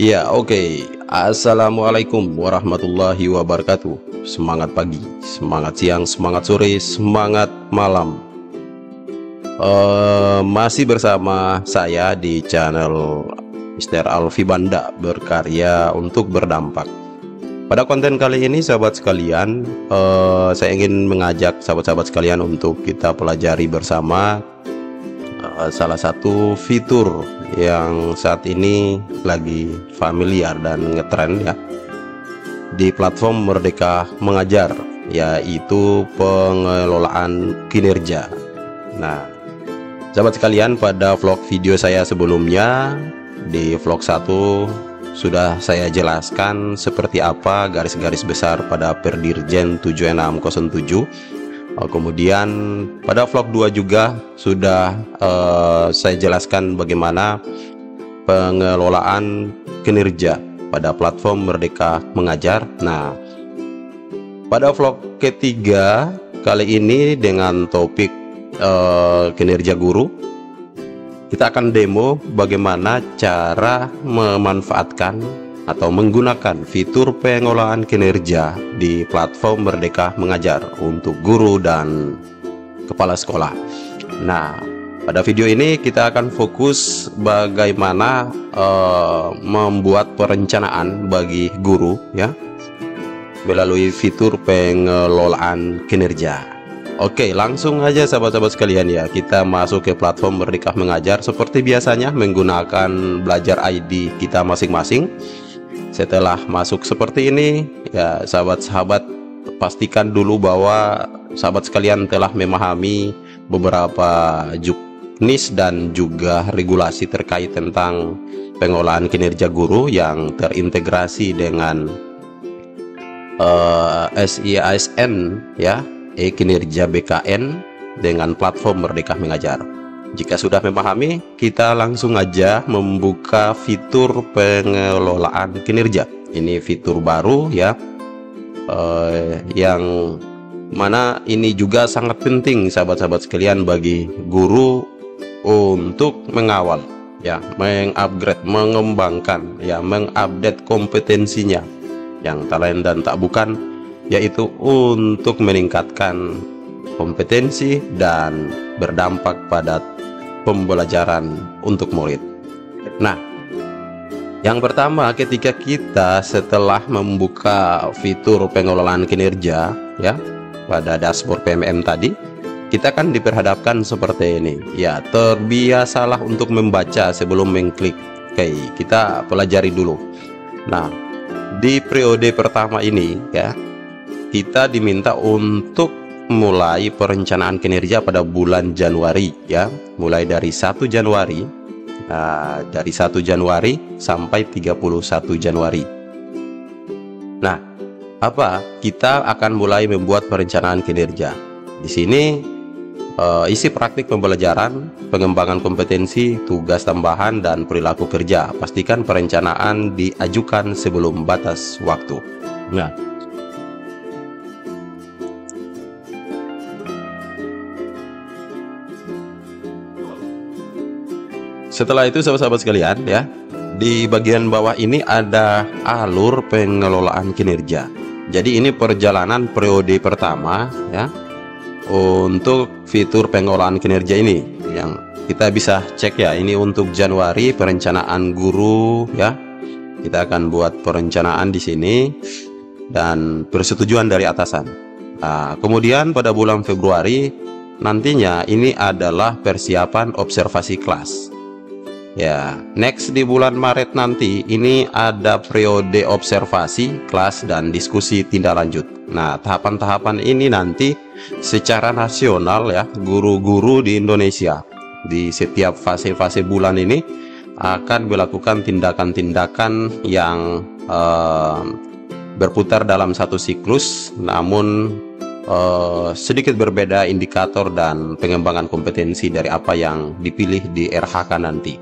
Ya, oke. Assalamualaikum warahmatullahi wabarakatuh. Semangat pagi, semangat siang, semangat sore, semangat malam. Masih bersama saya di channel Mr. Alfi Banda, berkarya untuk berdampak. Pada konten kali ini, sahabat sekalian, saya ingin mengajak sahabat-sahabat sekalian untuk kita pelajari bersama salah satu fitur yang saat ini lagi familiar dan ngetren ya di platform Merdeka Mengajar, yaitu pengelolaan kinerja. Nah, sahabat sekalian, pada vlog video saya sebelumnya, di vlog 1 sudah saya jelaskan seperti apa garis-garis besar pada Perdirjen 7607. Kemudian pada vlog 2 juga sudah saya jelaskan bagaimana pengelolaan kinerja pada platform Merdeka Mengajar. Nah, pada vlog ketiga kali ini dengan topik kinerja guru, kita akan demo bagaimana cara memanfaatkan atau menggunakan fitur pengelolaan kinerja di platform Merdeka Mengajar untuk guru dan kepala sekolah. Nah, pada video ini kita akan fokus bagaimana membuat perencanaan bagi guru ya melalui fitur pengelolaan kinerja. Oke, langsung aja sahabat-sahabat sekalian ya, kita masuk ke platform Merdeka Mengajar seperti biasanya menggunakan belajar ID kita masing-masing. Setelah masuk seperti ini ya, sahabat-sahabat pastikan dulu bahwa sahabat sekalian telah memahami beberapa juknis dan juga regulasi terkait tentang pengelolaan kinerja guru yang terintegrasi dengan SIASN ya, kinerja BKN dengan platform Merdeka Mengajar. Jika sudah memahami, kita langsung aja membuka fitur pengelolaan kinerja. Ini fitur baru ya, yang mana ini juga sangat penting sahabat-sahabat sekalian bagi guru untuk mengawal ya, mengupgrade, mengembangkan ya, mengupdate kompetensinya yang tak lain dan tak bukan, yaitu untuk meningkatkan kompetensi dan berdampak pada pembelajaran untuk murid. Nah, yang pertama, ketika kita setelah membuka fitur pengelolaan kinerja ya pada dashboard PMM tadi, kita kan diperhadapkan seperti ini ya. Terbiasalah untuk membaca sebelum mengklik. Oke, kita pelajari dulu. Nah, di periode pertama ini ya, kita diminta untuk mulai perencanaan kinerja pada bulan Januari ya, mulai dari 1 Januari. Nah, dari 1 Januari sampai 31 Januari. Nah, apa? Kita akan mulai membuat perencanaan kinerja. Di sini isi praktik pembelajaran, pengembangan kompetensi, tugas tambahan dan perilaku kerja. Pastikan perencanaan diajukan sebelum batas waktu. Nah, setelah itu sahabat-sahabat sekalian ya, di bagian bawah ini ada alur pengelolaan kinerja. Jadi ini perjalanan periode pertama ya untuk fitur pengelolaan kinerja ini, yang kita bisa cek ya. Ini untuk Januari perencanaan guru ya. Kita akan buat perencanaan di sini dan persetujuan dari atasan. Nah, kemudian pada bulan Februari nantinya ini adalah persiapan observasi kelas. Ya, next di bulan Maret nanti ini ada periode observasi kelas dan diskusi tindak lanjut. Nah, tahapan-tahapan ini nanti secara nasional ya, guru-guru di Indonesia di setiap fase-fase bulan ini akan melakukan tindakan-tindakan yang berputar dalam satu siklus, namun sedikit berbeda indikator dan pengembangan kompetensi dari apa yang dipilih di RHK nanti.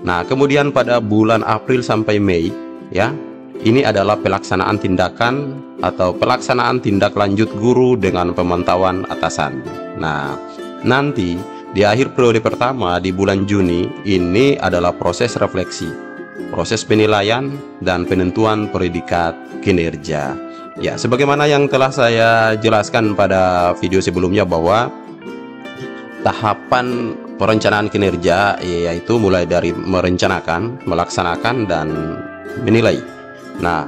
Nah, kemudian pada bulan April sampai Mei ya, Ini adalah pelaksanaan tindakan atau pelaksanaan tindak lanjut guru dengan pemantauan atasan. Nah, nanti di akhir periode pertama di bulan Juni ini adalah proses refleksi, proses penilaian dan penentuan predikat kinerja. Ya, sebagaimana yang telah saya jelaskan pada video sebelumnya bahwa tahapan perencanaan kinerja yaitu mulai dari merencanakan, melaksanakan dan menilai. Nah,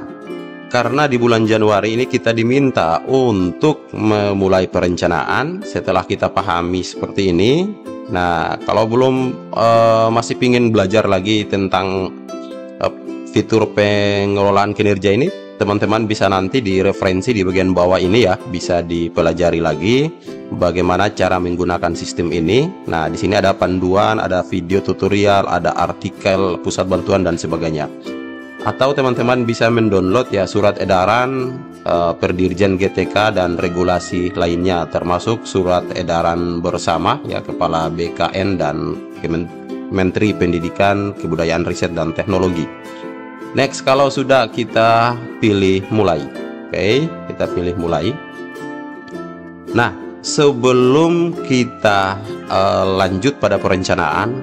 karena di bulan Januari ini kita diminta untuk memulai perencanaan setelah kita pahami seperti ini. Nah, kalau belum masih ingin belajar lagi tentang fitur pengelolaan kinerja ini, teman-teman bisa nanti di referensi di bagian bawah ini ya, bisa dipelajari lagi bagaimana cara menggunakan sistem ini. Nah, di sini ada panduan, ada video tutorial, ada artikel, pusat bantuan dan sebagainya. Atau teman-teman bisa mendownload ya surat edaran Perdirjen GTK dan regulasi lainnya, termasuk surat edaran bersama ya Kepala BKN dan Menteri Pendidikan, Kebudayaan, Riset dan Teknologi. Next, kalau sudah kita pilih mulai. Oke, kita pilih mulai. Nah, sebelum kita lanjut pada perencanaan,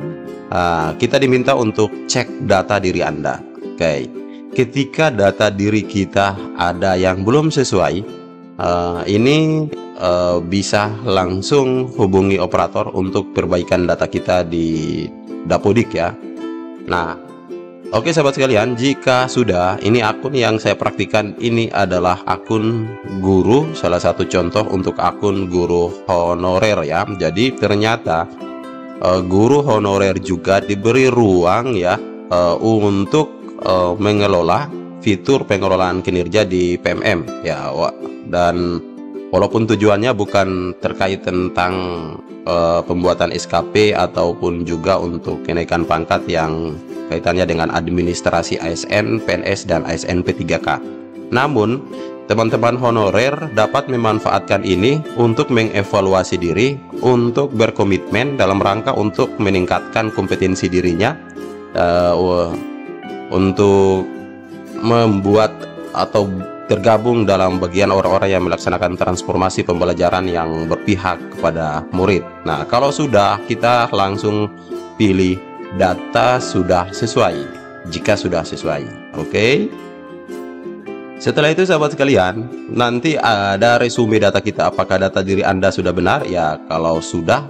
kita diminta untuk cek data diri Anda. Oke, ketika data diri kita ada yang belum sesuai, ini bisa langsung hubungi operator untuk perbaikan data kita di Dapodik ya. Nah, oke sahabat sekalian, jika sudah, ini akun yang saya praktikan ini adalah akun guru, salah satu contoh untuk akun guru honorer ya. Jadi ternyata guru honorer juga diberi ruang ya untuk mengelola fitur pengelolaan kinerja di PMM ya, dan walaupun tujuannya bukan terkait tentang pembuatan SKP ataupun juga untuk kenaikan pangkat yang kaitannya dengan administrasi ASN, PNS dan ASN P3K. Namun teman-teman honorer dapat memanfaatkan ini untuk mengevaluasi diri, untuk berkomitmen dalam rangka untuk meningkatkan kompetensi dirinya, untuk membuat atau tergabung dalam bagian orang-orang yang melaksanakan transformasi pembelajaran yang berpihak kepada murid. Nah, kalau sudah, kita langsung pilih data sudah sesuai, jika sudah sesuai. Oke. Setelah itu sahabat sekalian, nanti ada resume data kita. Apakah data diri Anda sudah benar? Ya, kalau sudah,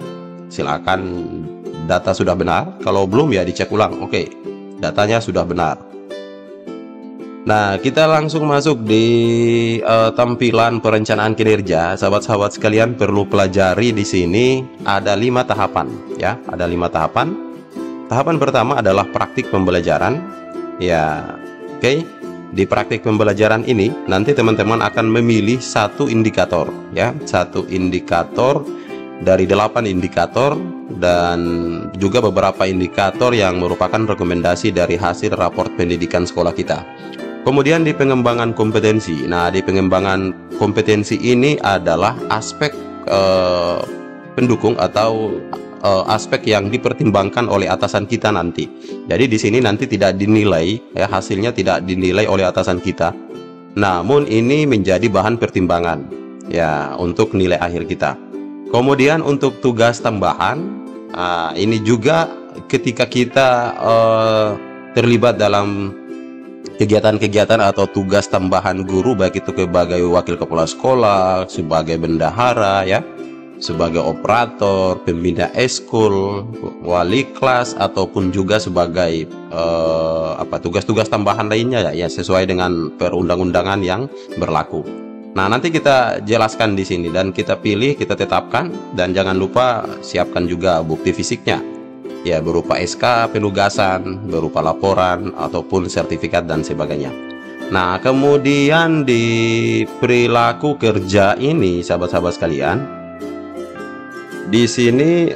silakan data sudah benar. Kalau belum ya dicek ulang. Oke, datanya sudah benar. Nah, kita langsung masuk di tampilan perencanaan kinerja. Sahabat-sahabat sekalian perlu pelajari di sini ada 5 tahapan ya, ada 5 tahapan. Tahapan pertama adalah praktik pembelajaran. Ya, oke. Di praktik pembelajaran ini nanti teman-teman akan memilih satu indikator ya, satu indikator dari 8 indikator dan juga beberapa indikator yang merupakan rekomendasi dari hasil raport pendidikan sekolah kita. Kemudian di pengembangan kompetensi. Nah, di pengembangan kompetensi ini adalah aspek pendukung atau aspek yang dipertimbangkan oleh atasan kita nanti. Jadi di sini nanti tidak dinilai ya, hasilnya tidak dinilai oleh atasan kita. Namun ini menjadi bahan pertimbangan ya untuk nilai akhir kita. Kemudian untuk tugas tambahan, ini juga ketika kita terlibat dalam kegiatan-kegiatan atau tugas tambahan guru, baik itu sebagai wakil kepala sekolah, sebagai bendahara ya, sebagai operator, pembina eskul, wali kelas, ataupun juga sebagai tugas-tugas tambahan lainnya ya, sesuai dengan perundang-undangan yang berlaku. Nah, nanti kita jelaskan di sini dan kita pilih, kita tetapkan, dan jangan lupa siapkan juga bukti fisiknya ya, berupa SK penugasan, berupa laporan ataupun sertifikat dan sebagainya. Nah, kemudian di perilaku kerja ini sahabat-sahabat sekalian, di sini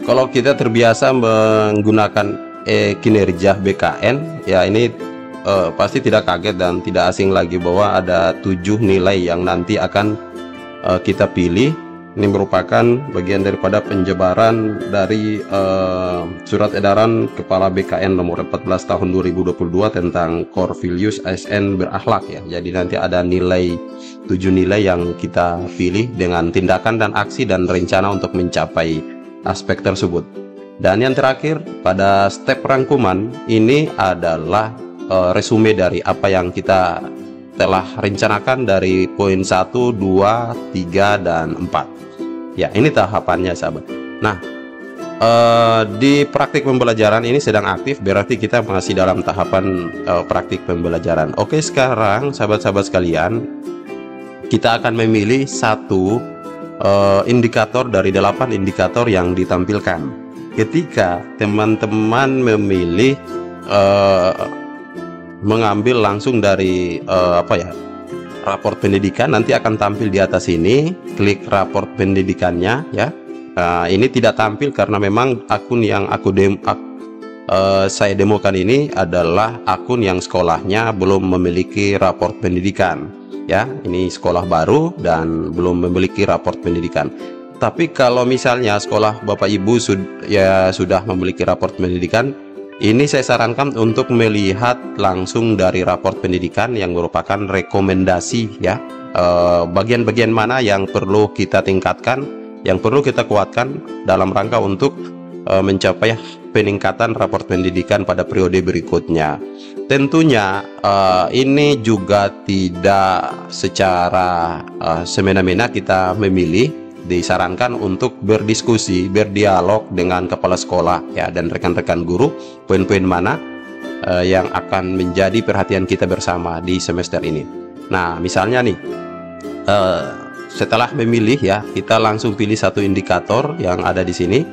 kalau kita terbiasa menggunakan kinerja BKN ya, ini pasti tidak kaget dan tidak asing lagi bahwa ada 7 nilai yang nanti akan kita pilih Ini merupakan bagian daripada penyebaran dari surat edaran Kepala BKN nomor 14 tahun 2022 tentang core values ASN berakhlak ya. Jadi nanti ada 7 nilai yang kita pilih dengan tindakan dan aksi dan rencana untuk mencapai aspek tersebut. Dan yang terakhir pada step rangkuman ini adalah resume dari apa yang kita telah rencanakan dari poin 1, 2, 3, dan 4. Ya, ini tahapannya sahabat. Nah, di praktik pembelajaran ini sedang aktif, berarti kita masih dalam tahapan praktik pembelajaran. Oke, sekarang sahabat-sahabat sekalian, kita akan memilih satu indikator dari 8 indikator yang ditampilkan. Ketika teman-teman memilih mengambil langsung dari raport pendidikan, nanti akan tampil di atas ini. Klik raport pendidikannya ya. Ini tidak tampil karena memang akun yang saya demokan ini adalah akun yang sekolahnya belum memiliki raport pendidikan ya. Ini sekolah baru dan belum memiliki raport pendidikan. Tapi kalau misalnya sekolah Bapak Ibu sudah memiliki raport pendidikan, ini saya sarankan untuk melihat langsung dari raport pendidikan yang merupakan rekomendasi ya. Bagian-bagian mana yang perlu kita tingkatkan, yang perlu kita kuatkan dalam rangka untuk mencapai peningkatan raport pendidikan pada periode berikutnya. Tentunya ini juga tidak secara semena-mena kita memilih. Disarankan untuk berdiskusi, berdialog dengan kepala sekolah ya dan rekan-rekan guru, poin-poin mana yang akan menjadi perhatian kita bersama di semester ini. Nah, misalnya nih, setelah memilih ya, kita langsung pilih satu indikator yang ada di sini.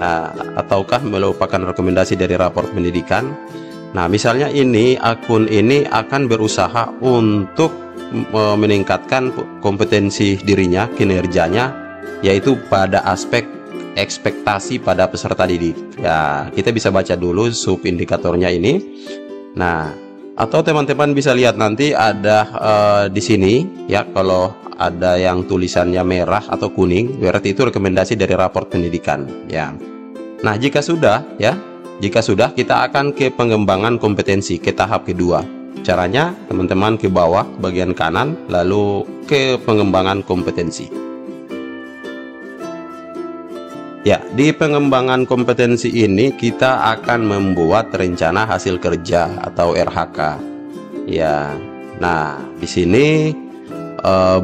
Nah, ataukah merupakan rekomendasi dari raport pendidikan. Nah, misalnya ini akun ini akan berusaha untuk meningkatkan kompetensi dirinya, kinerjanya, yaitu pada aspek ekspektasi pada peserta didik. Ya, kita bisa baca dulu sub indikatornya ini. Nah, atau teman-teman bisa lihat nanti ada di sini ya, kalau ada yang tulisannya merah atau kuning, berarti itu rekomendasi dari raport pendidikan ya. Nah, jika sudah kita akan ke pengembangan kompetensi, ke tahap kedua. Caranya teman-teman ke bawah bagian kanan lalu ke pengembangan kompetensi. Ya, di pengembangan kompetensi ini kita akan membuat rencana hasil kerja atau RHK. Ya. Nah, di sini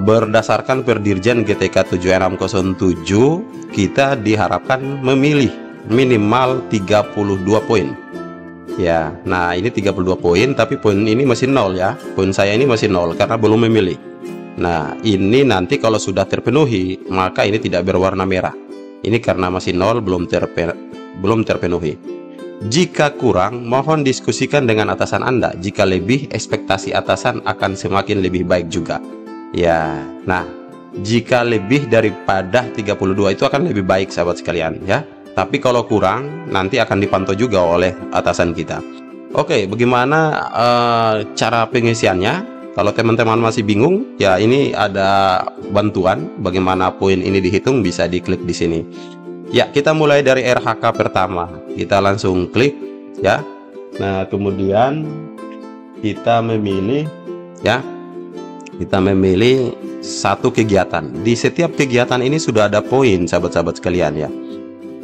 berdasarkan Perdirjen GTK 7607 kita diharapkan memilih minimal 32 poin. Ya, nah ini 32 poin, tapi poin ini masih 0 ya. Poin saya ini masih 0 karena belum memilih. Nah, ini nanti kalau sudah terpenuhi, maka ini tidak berwarna merah. Ini karena masih 0, belum terpenuhi. Jika kurang, mohon diskusikan dengan atasan Anda. Jika lebih, ekspektasi atasan akan semakin lebih baik juga. Ya, nah, jika lebih daripada 32 itu akan lebih baik sahabat sekalian ya. Tapi kalau kurang, nanti akan dipantau juga oleh atasan kita. Oke, bagaimana cara pengisiannya? Kalau teman-teman masih bingung, ya ini ada bantuan bagaimana poin ini dihitung, bisa diklik di sini. Ya, kita mulai dari RHK pertama. Kita langsung klik ya. Nah, kemudian kita memilih ya. Kita memilih satu kegiatan. Di setiap kegiatan ini sudah ada poin sahabat-sahabat sekalian ya.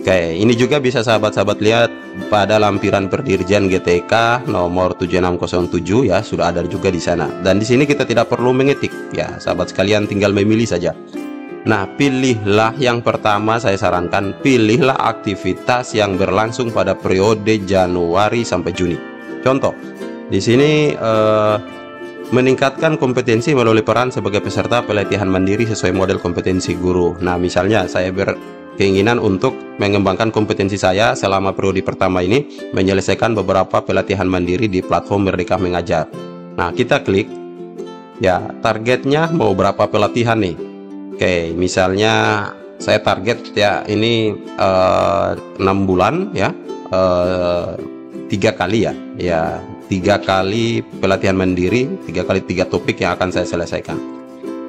Oke, ini juga bisa sahabat-sahabat lihat pada lampiran Perdirjen GTK nomor 7607 ya, sudah ada juga di sana. Dan di sini kita tidak perlu mengetik ya, sahabat sekalian tinggal memilih saja. Nah, pilihlah yang pertama, saya sarankan pilihlah aktivitas yang berlangsung pada periode Januari sampai Juni. Contoh, di sini meningkatkan kompetensi melalui peran sebagai peserta pelatihan mandiri sesuai model kompetensi guru. Nah, misalnya saya keinginan untuk mengembangkan kompetensi saya selama periode pertama ini, menyelesaikan beberapa pelatihan mandiri di platform Merdeka Mengajar. Nah, kita klik ya, targetnya mau berapa pelatihan nih. Oke, misalnya saya target ya ini 6 bulan ya, 3 kali ya 3 kali pelatihan mandiri, 3 kali 3 topik yang akan saya selesaikan.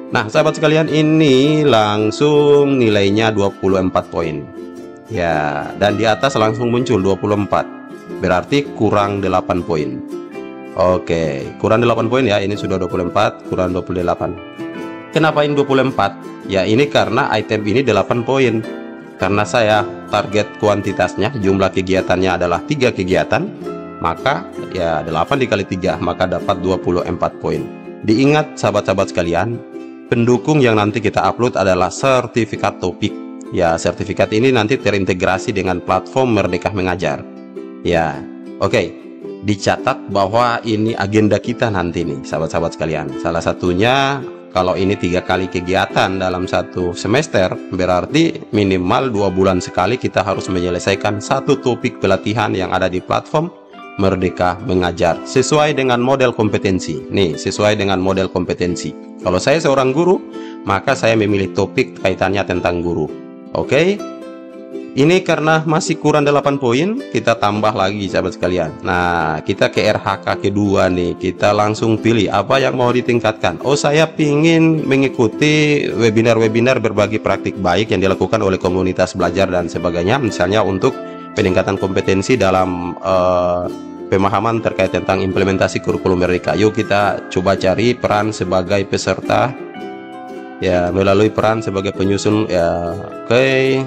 Nah, sahabat sekalian, ini langsung nilainya 24 poin. Ya, dan di atas langsung muncul 24. Berarti kurang 8 poin. Oke, kurang 8 poin ya. Ini sudah 24, kurang 28. Kenapa ini 24? Ya, ini karena item ini 8 poin. Karena saya target kuantitasnya, jumlah kegiatannya adalah 3 kegiatan, maka ya 8 dikali 3, maka dapat 24 poin. Diingat sahabat-sahabat sekalian, pendukung yang nanti kita upload adalah sertifikat topik. Ya, sertifikat ini nanti terintegrasi dengan platform Merdeka Mengajar. Ya, oke. Dicatat bahwa ini agenda kita nanti nih, sahabat-sahabat sekalian. Salah satunya, kalau ini 3 kali kegiatan dalam 1 semester, berarti minimal 2 bulan sekali kita harus menyelesaikan 1 topik pelatihan yang ada di platform Merdeka Mengajar sesuai dengan model kompetensi. Nih, sesuai dengan model kompetensi. Kalau saya seorang guru, maka saya memilih topik kaitannya tentang guru. Oke, ini karena masih kurang 8 poin, kita tambah lagi sahabat sekalian. Nah, kita ke RHK kedua nih, kita langsung pilih apa yang mau ditingkatkan. Oh, saya ingin mengikuti webinar-webinar berbagi praktik baik yang dilakukan oleh komunitas belajar dan sebagainya, misalnya untuk peningkatan kompetensi dalam pemahaman terkait tentang implementasi kurikulum Merdeka. Yuk kita coba cari peran sebagai peserta, ya, melalui peran sebagai penyusun, ya. Oke.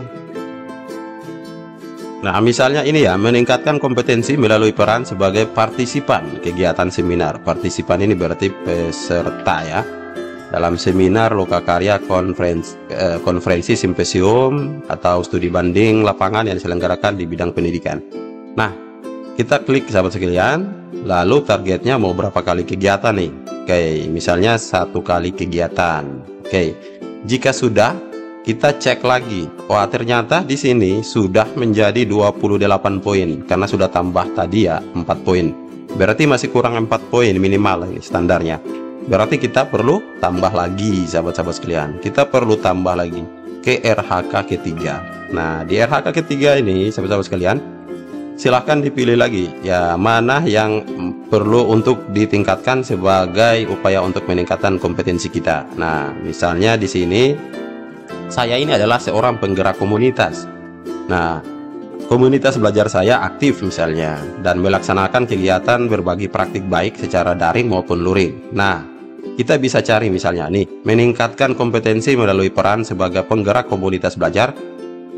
Nah, misalnya ini ya, meningkatkan kompetensi melalui peran sebagai partisipan kegiatan seminar. Partisipan ini berarti peserta ya, dalam seminar, lokakarya, konferensi, simposium, atau studi banding lapangan yang diselenggarakan di bidang pendidikan. Nah, kita klik sahabat sekalian, lalu targetnya mau berapa kali kegiatan nih. Oke, misalnya 1 kali kegiatan. Oke, jika sudah, kita cek lagi. Wah, ternyata di sini sudah menjadi 28 poin karena sudah tambah tadi ya 4 poin. Berarti masih kurang 4 poin minimal ini standarnya. Berarti kita perlu tambah lagi sahabat-sahabat sekalian. Kita perlu tambah lagi ke RHK ketiga. Nah, di RHK ketiga ini sahabat-sahabat sekalian, silahkan dipilih lagi ya, mana yang perlu untuk ditingkatkan sebagai upaya untuk meningkatkan kompetensi kita. Nah, misalnya di sini saya ini adalah seorang penggerak komunitas. Nah, komunitas belajar saya aktif misalnya dan melaksanakan kegiatan berbagi praktik baik secara daring maupun luring. Nah, kita bisa cari misalnya nih, meningkatkan kompetensi melalui peran sebagai penggerak komunitas belajar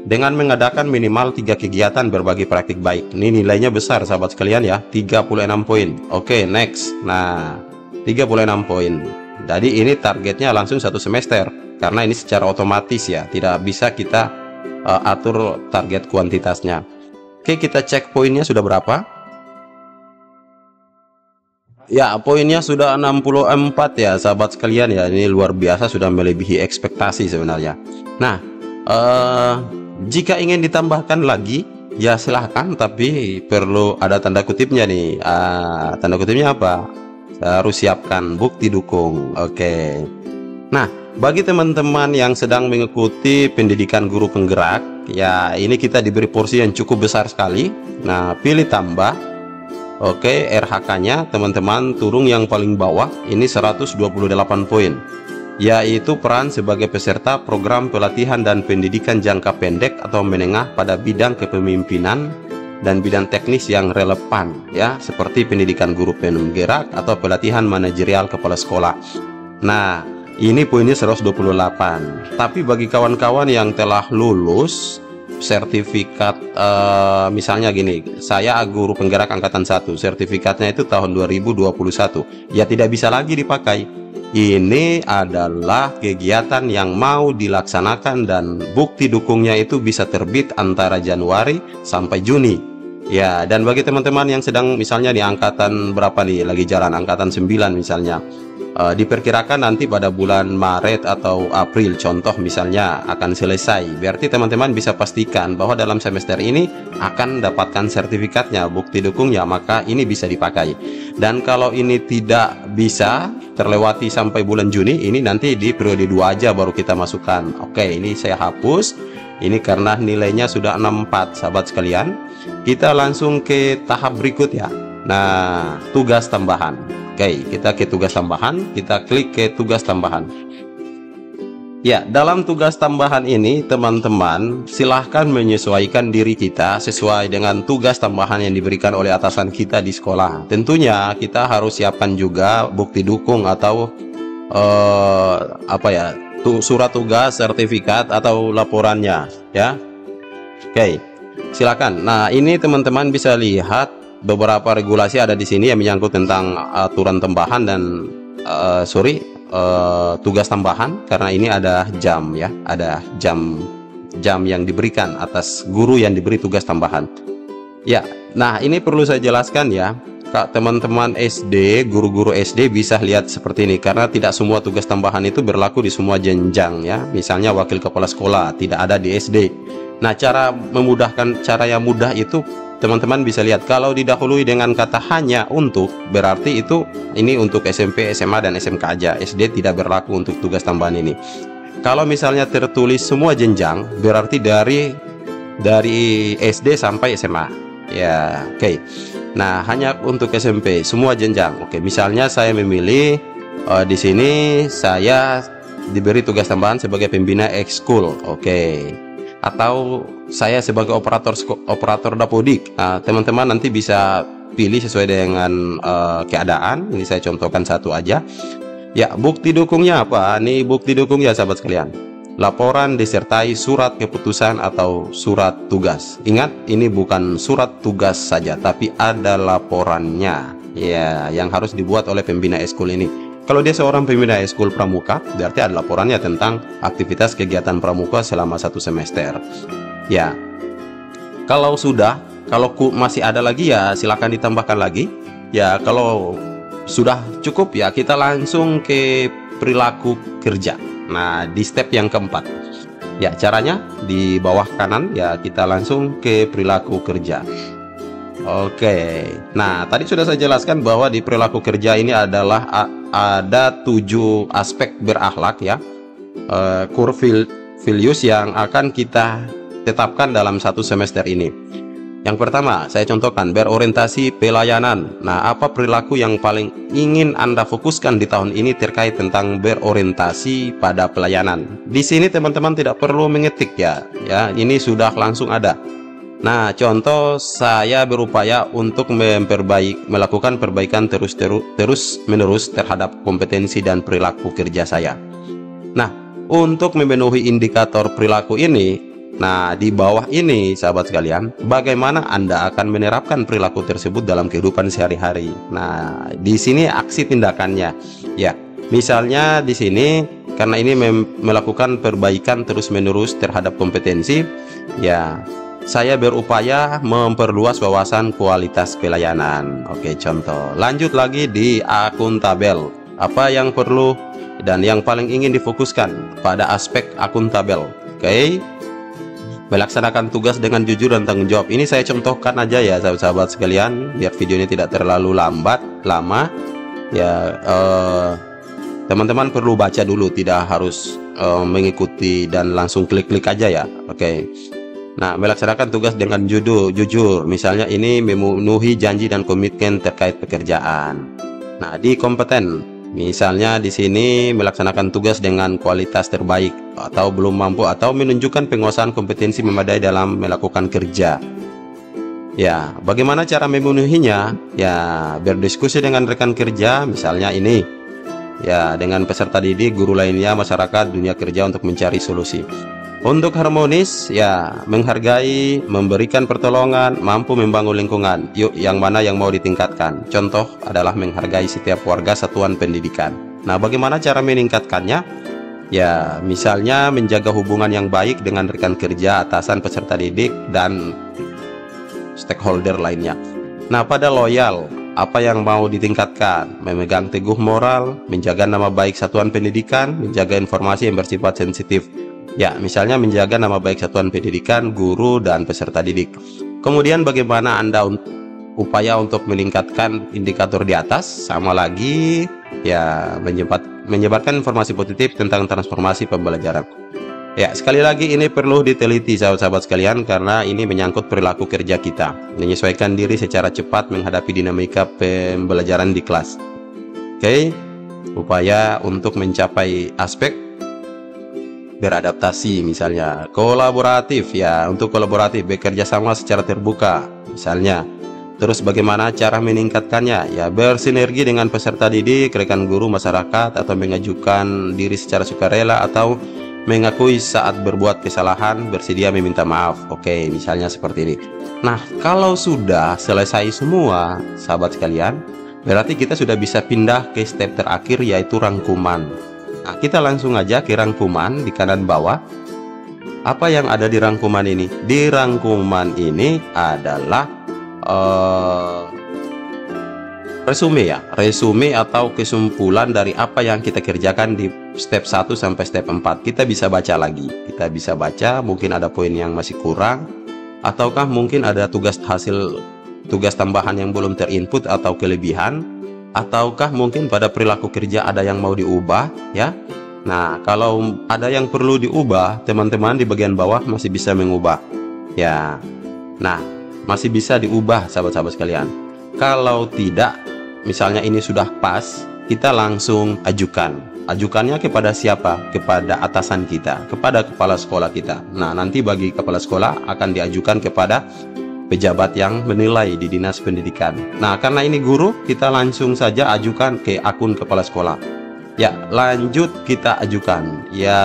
dengan mengadakan minimal 3 kegiatan berbagi praktik baik. Ini nilainya besar sahabat sekalian ya, 36 poin. Oke, next. Nah, 36 poin. Jadi ini targetnya langsung 1 semester karena ini secara otomatis ya, tidak bisa kita atur target kuantitasnya. Oke, kita cek poinnya sudah berapa. Ya, poinnya sudah 64 ya sahabat sekalian ya. Ini luar biasa, sudah melebihi ekspektasi sebenarnya. Nah, jika ingin ditambahkan lagi ya silahkan, tapi perlu ada tanda kutipnya nih. Tanda kutipnya apa? Saya harus siapkan bukti dukung. Oke. Nah, bagi teman-teman yang sedang mengikuti pendidikan guru penggerak, ya ini kita diberi porsi yang cukup besar sekali. Nah, pilih tambah. Oke, RHK-nya teman-teman turun yang paling bawah, ini 128 poin, yaitu peran sebagai peserta program pelatihan dan pendidikan jangka pendek atau menengah pada bidang kepemimpinan dan bidang teknis yang relevan ya, seperti pendidikan guru penggerak atau pelatihan manajerial kepala sekolah. Nah, ini poinnya 128. Tapi bagi kawan-kawan yang telah lulus sertifikat, misalnya gini, saya guru penggerak angkatan 1, sertifikatnya itu tahun 2021, ya tidak bisa lagi dipakai. Ini adalah kegiatan yang mau dilaksanakan dan bukti dukungnya itu bisa terbit antara Januari sampai Juni ya. Dan bagi teman-teman yang sedang misalnya di angkatan berapa nih, lagi jalan angkatan 9 misalnya, diperkirakan nanti pada bulan Maret atau April contoh misalnya akan selesai. Berarti teman-teman bisa pastikan bahwa dalam semester ini akan dapatkan sertifikatnya, bukti dukungnya, maka ini bisa dipakai. Dan kalau ini tidak bisa terlewati sampai bulan Juni, ini nanti di periode 2 aja baru kita masukkan. Oke, ini saya hapus. Ini karena nilainya sudah 64 sahabat sekalian. Kita langsung ke tahap berikut ya. Nah, tugas tambahan. Oke, kita ke tugas tambahan, kita klik ke tugas tambahan. Ya, dalam tugas tambahan ini teman-teman silahkan menyesuaikan diri kita sesuai dengan tugas tambahan yang diberikan oleh atasan kita di sekolah. Tentunya kita harus siapkan juga bukti dukung atau apa ya, surat tugas, sertifikat atau laporannya ya. Oke, silakan. Nah, ini teman-teman bisa lihat beberapa regulasi ada di sini yang menyangkut tentang aturan tambahan dan tugas tambahan, karena ini ada jam ya, ada jam yang diberikan atas guru yang diberi tugas tambahan ya. Nah, ini perlu saya jelaskan ya, Kak, teman-teman SD, guru-guru SD bisa lihat seperti ini, karena tidak semua tugas tambahan itu berlaku di semua jenjang ya. Misalnya wakil kepala sekolah tidak ada di SD. Nah, cara memudahkan, cara yang mudah itu teman-teman bisa lihat, kalau didahului dengan kata hanya untuk, berarti itu ini untuk SMP, SMA, dan SMK aja. SD tidak berlaku untuk tugas tambahan ini. Kalau misalnya tertulis semua jenjang, berarti dari SD sampai SMA ya. Oke. Nah, hanya untuk SMP semua jenjang. Oke, misalnya saya memilih di sini saya diberi tugas tambahan sebagai pembina ekskul. Oke. Atau saya sebagai operator dapodik. Nah, teman-teman nanti bisa pilih sesuai dengan keadaan. Ini saya contohkan satu aja. Ya, bukti dukungnya apa? Nih bukti dukungnya sahabat sekalian. Laporan disertai surat keputusan atau surat tugas. Ingat, ini bukan surat tugas saja, tapi ada laporannya ya, yang harus dibuat oleh pembina ekskul ini. Kalau dia seorang pembina ekskul pramuka, berarti ada laporannya tentang aktivitas kegiatan pramuka selama 1 semester ya. Kalau masih ada lagi ya silakan ditambahkan lagi ya. Kalau sudah cukup ya, kita langsung ke perilaku kerja. Nah, di step yang keempat ya, caranya di bawah kanan ya, kita langsung ke perilaku kerja. Oke, nah tadi sudah saya jelaskan bahwa di perilaku kerja ini adalah ada 7 aspek berakhlak ya, core values yang akan kita tetapkan dalam 1 semester ini. Yang pertama, saya contohkan berorientasi pelayanan. Nah, apa perilaku yang paling ingin Anda fokuskan di tahun ini terkait tentang berorientasi pada pelayanan? Di sini teman-teman tidak perlu mengetik ya, ini sudah langsung ada. Nah, contoh saya berupaya untuk melakukan perbaikan terus-menerus terhadap kompetensi dan perilaku kerja saya. Nah, untuk memenuhi indikator perilaku ini, nah di bawah ini sahabat sekalian, bagaimana Anda akan menerapkan perilaku tersebut dalam kehidupan sehari-hari. Nah, di sini aksi tindakannya ya. Misalnya di sini karena ini melakukan perbaikan terus-menerus terhadap kompetensi ya, saya berupaya memperluas wawasan kualitas pelayanan. Oke, contoh. Lanjut lagi di akuntabel. Apa yang perlu dan yang paling ingin difokuskan pada aspek akuntabel? Oke. Melaksanakan tugas dengan jujur dan tanggung jawab. Ini saya contohkan aja ya sahabat-sahabat sekalian, biar videonya tidak terlalu lama ya. Teman-teman perlu baca dulu, tidak harus mengikuti dan langsung klik-klik aja ya. Oke. Nah, melaksanakan tugas dengan jujur. Misalnya ini memenuhi janji dan komitmen terkait pekerjaan. Nah, di kompeten, misalnya di sini melaksanakan tugas dengan kualitas terbaik atau belum mampu atau menunjukkan penguasaan kompetensi memadai dalam melakukan kerja. Ya, bagaimana cara memenuhinya? Ya, berdiskusi dengan rekan kerja, misalnya ini. Ya, dengan peserta didik, guru lainnya, masyarakat, dunia kerja untuk mencari solusi. Untuk harmonis, ya, menghargai, memberikan pertolongan, mampu membangun lingkungan. Yuk, yang mana yang mau ditingkatkan? Contoh adalah menghargai setiap warga satuan pendidikan. Nah, bagaimana cara meningkatkannya? Ya, misalnya menjaga hubungan yang baik dengan rekan kerja, atasan, peserta didik, dan stakeholder lainnya. Nah, pada loyal, apa yang mau ditingkatkan? Memegang teguh moral, menjaga nama baik satuan pendidikan, menjaga informasi yang bersifat sensitif. Ya, misalnya menjaga nama baik satuan pendidikan, guru, dan peserta didik. Kemudian bagaimana Anda upaya untuk meningkatkan indikator di atas? Sama lagi, ya, menyebarkan informasi positif tentang transformasi pembelajaran. Ya, sekali lagi ini perlu diteliti sahabat-sahabat sekalian, karena ini menyangkut perilaku kerja kita. Menyesuaikan diri secara cepat menghadapi dinamika pembelajaran di kelas. Oke, upaya untuk mencapai aspek beradaptasi, misalnya kolaboratif ya, untuk kolaboratif bekerja sama secara terbuka misalnya. Terus bagaimana cara meningkatkannya ya, bersinergi dengan peserta didik, rekan guru, masyarakat, atau mengajukan diri secara sukarela, atau mengakui saat berbuat kesalahan, bersedia meminta maaf. Oke, misalnya seperti ini. Nah, kalau sudah selesai semua sahabat sekalian, berarti kita sudah bisa pindah ke step terakhir, yaitu rangkuman. Nah, kita langsung aja ke rangkuman di kanan bawah. Apa yang ada di rangkuman ini? Di rangkuman ini adalah resume ya, resume atau kesimpulan dari apa yang kita kerjakan di step 1 sampai step 4. Kita bisa baca lagi, kita bisa baca, mungkin ada poin yang masih kurang, ataukah mungkin ada tugas tambahan yang belum terinput atau kelebihan, ataukah mungkin pada perilaku kerja ada yang mau diubah ya. Nah, kalau ada yang perlu diubah, teman-teman di bagian bawah masih bisa mengubah ya. Nah, masih bisa diubah sahabat-sahabat sekalian. Kalau tidak, misalnya ini sudah pas, kita langsung ajukan. Ajukannya kepada siapa? Kepada atasan kita, kepada kepala sekolah kita. Nah, nanti bagi kepala sekolah akan diajukan kepada pejabat yang menilai di dinas pendidikan. Nah, karena ini guru, kita langsung saja ajukan ke akun kepala sekolah. Ya, lanjut kita ajukan. Ya,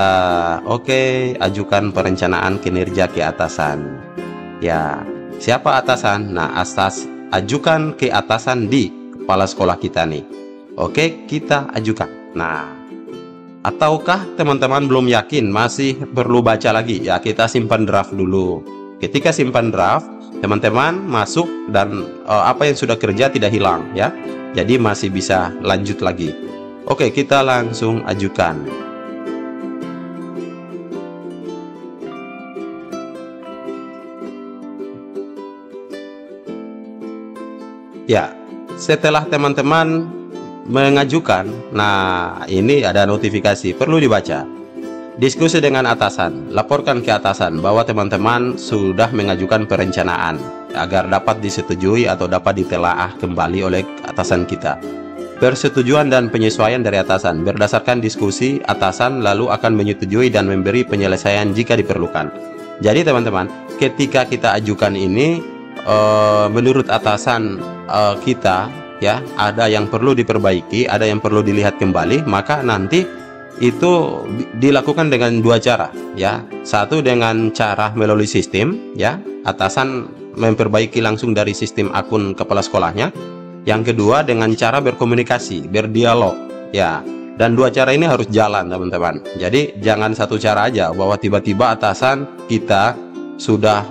oke, ajukan perencanaan kinerja ke atasan. Ya, siapa atasan? Nah, ajukan ke atasan di kepala sekolah kita nih. Oke, kita ajukan. Nah, ataukah teman-teman belum yakin, masih perlu baca lagi? Ya, kita simpan draft dulu. Ketika simpan draft, teman-teman masuk dan apa yang sudah kerja tidak hilang ya. Jadi masih bisa lanjut lagi. Oke, kita langsung ajukan. Ya, setelah teman-teman mengajukan, nah ini ada notifikasi, perlu dibaca. Diskusi dengan atasan, laporkan ke atasan bahwa teman-teman sudah mengajukan perencanaan agar dapat disetujui atau dapat ditelaah kembali oleh atasan kita. Persetujuan dan penyesuaian dari atasan berdasarkan diskusi, atasan lalu akan menyetujui dan memberi penyelesaian jika diperlukan. Jadi teman-teman, ketika kita ajukan ini, menurut atasan kita ya, ada yang perlu diperbaiki, ada yang perlu dilihat kembali, maka nanti itu dilakukan dengan dua cara ya. Satu dengan cara melalui sistem ya, atasan memperbaiki langsung dari sistem akun kepala sekolahnya. Yang kedua dengan cara berkomunikasi, berdialog ya. Dan dua cara ini harus jalan teman-teman. Jadi jangan satu cara aja, bahwa tiba-tiba atasan kita sudah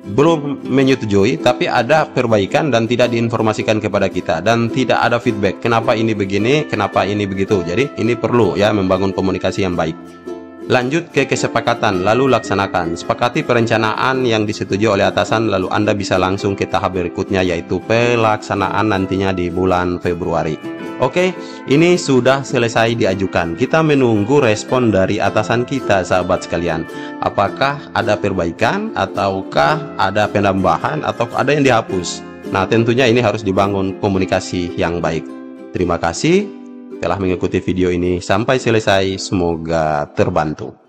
belum menyetujui tapi ada perbaikan dan tidak diinformasikan kepada kita, dan tidak ada feedback kenapa ini begini, kenapa ini begitu. Jadi ini perlu ya membangun komunikasi yang baik. Lanjut ke kesepakatan, lalu laksanakan. Sepakati perencanaan yang disetujui oleh atasan, lalu Anda bisa langsung ke tahap berikutnya, yaitu pelaksanaan nantinya di bulan Februari. Oke, ini sudah selesai diajukan. Kita menunggu respon dari atasan kita sahabat sekalian. Apakah ada perbaikan, ataukah ada penambahan, atau ada yang dihapus. Nah, tentunya ini harus dibangun komunikasi yang baik. Terima kasih telah mengikuti video ini sampai selesai, semoga terbantu.